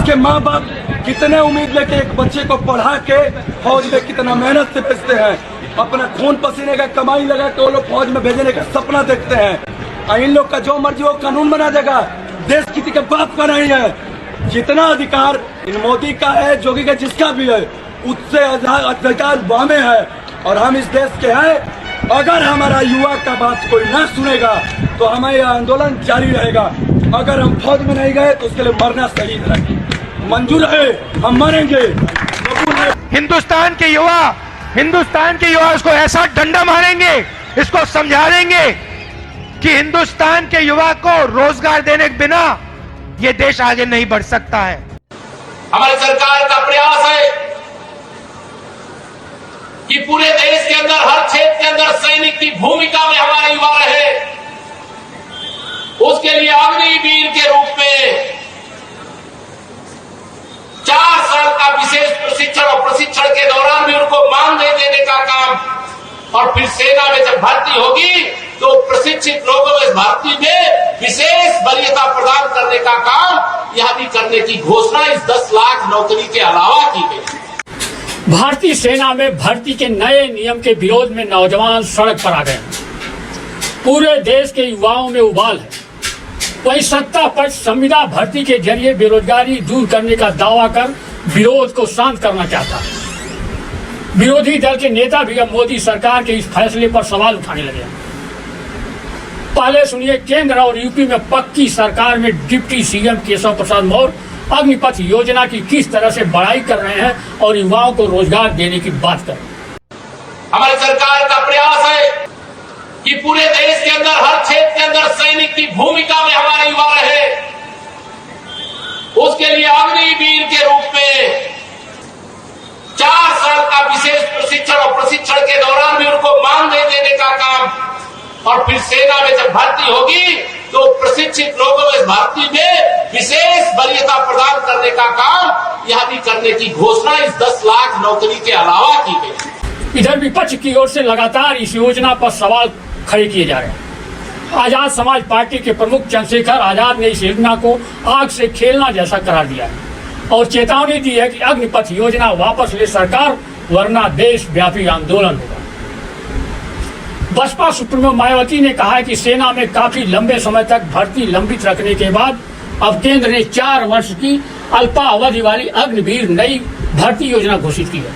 के माँ बाप कितने उम्मीद लेके एक बच्चे को पढ़ा के फौज में कितना मेहनत से भेजते हैं, अपना खून पसीने का कमाई लगा के वो लोग फौज में भेजने का सपना देखते हैं। और इन लोग का जो मर्जी वो कानून बना देगा, देश किसी के बाप का नहीं है। जितना अधिकार इन मोदी का है, जोगी का जिसका भी है, उससे अधिकार हमें है और हम इस देश के हैं। अगर हमारा युवा का बात कोई ना सुनेगा तो हमारा आंदोलन जारी रहेगा। अगर हम फौज में नहीं गए तो उसके लिए मरना सही है। मंजूर है, हम मरेंगे। हिंदुस्तान के युवा इसको ऐसा डंडा मारेंगे, इसको समझा देंगे कि हिंदुस्तान के युवा को रोजगार देने के बिना ये देश आगे नहीं बढ़ सकता है। हमारी सरकार का प्रयास है कि पूरे देश के अंदर, हर क्षेत्र के अंदर सैनिक की भूमिका में हमारे युवा रहे। उसके लिए अग्निवीर के रूप में 4 साल का विशेष प्रशिक्षण और प्रशिक्षण के दौरान भी उनको मानदेय देने का काम, और फिर सेना में जब भर्ती होगी तो प्रशिक्षित लोगों में भर्ती में विशेष वरीयता प्रदान करने का काम यह भी करने की घोषणा इस 10 लाख नौकरी के अलावा की गई। भारतीय सेना में भर्ती के नए नियम के विरोध में नौजवान सड़क पर आ गए। पूरे देश के युवाओं में उबाल है। वही सत्ता पक्ष संविदा भर्ती के जरिए बेरोजगारी दूर करने का दावा कर विरोध को शांत करना चाहता है। विरोधी दल के नेता भी अब मोदी सरकार के इस फैसले पर सवाल उठाने लगे। पहले सुनिए केंद्र और यूपी में पक्की सरकार में डिप्टी सीएम केशव प्रसाद मौर्य अग्निपथ योजना की किस तरह से बड़ाई कर रहे हैं और युवाओं को रोजगार देने की बात कर रहे हैं। हमारी सरकार का प्रयास है कि पूरे देश के अंदर, हर क्षेत्र के अंदर सैनिक की भूमिका में हमारे युवा रहे। उसके लिए अग्निवीर के रूप में 4 साल का विशेष प्रशिक्षण और प्रशिक्षण के दौरान भी उनको मानदेय देने का काम, और फिर सेना में जब भर्ती होगी तो प्रशिक्षित लोगों में भर्ती में विशेष वरीयता प्रदान करने का काम यह भी करने की घोषणा इस 10 लाख नौकरी के अलावा की गई। इधर विपक्ष की ओर से लगातार इस योजना पर सवाल खड़े किए जा रहे हैं। आजाद समाज पार्टी के प्रमुख चंद्रशेखर आजाद ने इस योजना को आग से खेलना जैसा करार दिया है और चेतावनी दी है कि अग्निपथ योजना वापस ले सरकार, वरना देशव्यापी आंदोलन होगा। बसपा सुप्रीमो मायावती ने कहा है कि सेना में काफी लंबे समय तक भर्ती लंबित रखने के बाद अब केंद्र ने 4 वर्ष की अल्पावधि वाली अग्निवीर नई भर्ती योजना घोषित की है।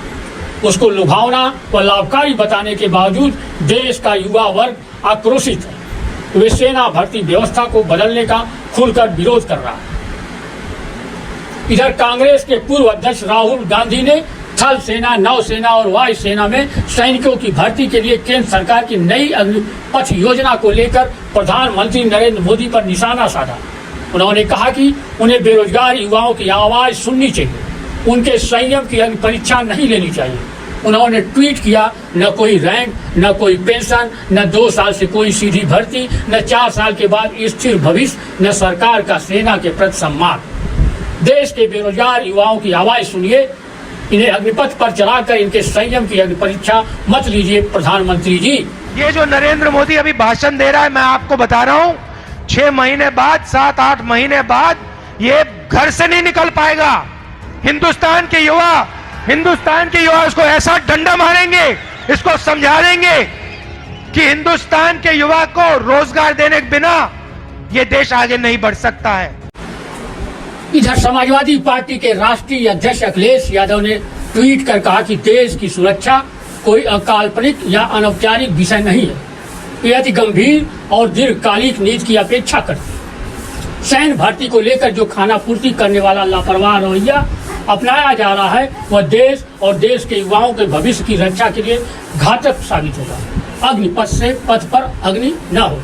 उसको लुभावना व लाभकारी बताने के बावजूद देश का युवा वर्ग आक्रोशित है। वे सेना भर्ती व्यवस्था को बदलने का खुलकर विरोध कर रहा है। इधर कांग्रेस के पूर्व अध्यक्ष राहुल गांधी ने थल सेना, नौसेना और वायु सेना में सैनिकों की भर्ती के लिए केंद्र सरकार की नई अग्निपथ योजना को लेकर प्रधानमंत्री नरेंद्र मोदी पर निशाना साधा। उन्होंने कहा कि उन्हें बेरोजगार युवाओं की आवाज सुननी चाहिए, उनके संयम की परीक्षा नहीं लेनी चाहिए। उन्होंने ट्वीट किया, न कोई रैंक, न कोई पेंशन, न 2 साल से कोई सीधी भर्ती, न 4 साल के बाद स्थिर भविष्य, न सरकार का सेना के प्रति सम्मान। देश के बेरोजगार युवाओं की आवाज सुनिए, इन्हें अग्निपथ पर चलाकर इनके संयम की परीक्षा मत लीजिए। प्रधानमंत्री जी, ये जो नरेंद्र मोदी अभी भाषण दे रहा है, मैं आपको बता रहा हूँ 6 महीने बाद, 7-8 महीने बाद ये घर से नहीं निकल पाएगा। हिंदुस्तान के युवा इसको ऐसा डंडा मारेंगे, इसको समझा देंगे कि हिंदुस्तान के युवा को रोजगार देने के बिना ये देश आगे नहीं बढ़ सकता है। इधर समाजवादी पार्टी के राष्ट्रीय अध्यक्ष अखिलेश यादव ने ट्वीट कर कहा कि देश की सुरक्षा कोई अकाल्पनिक या अनौपचारिक विषय नहीं है, यह अति गंभीर और दीर्घकालिक नीति की अपेक्षा करती है। सैन्य भर्ती को लेकर जो खानापूर्ति करने वाला लापरवाह रवैया अपनाया जा रहा है वह देश और देश के युवाओं के भविष्य की रक्षा के लिए घातक साबित होगा। अग्निपथ से पथ पर अग्नि न हो।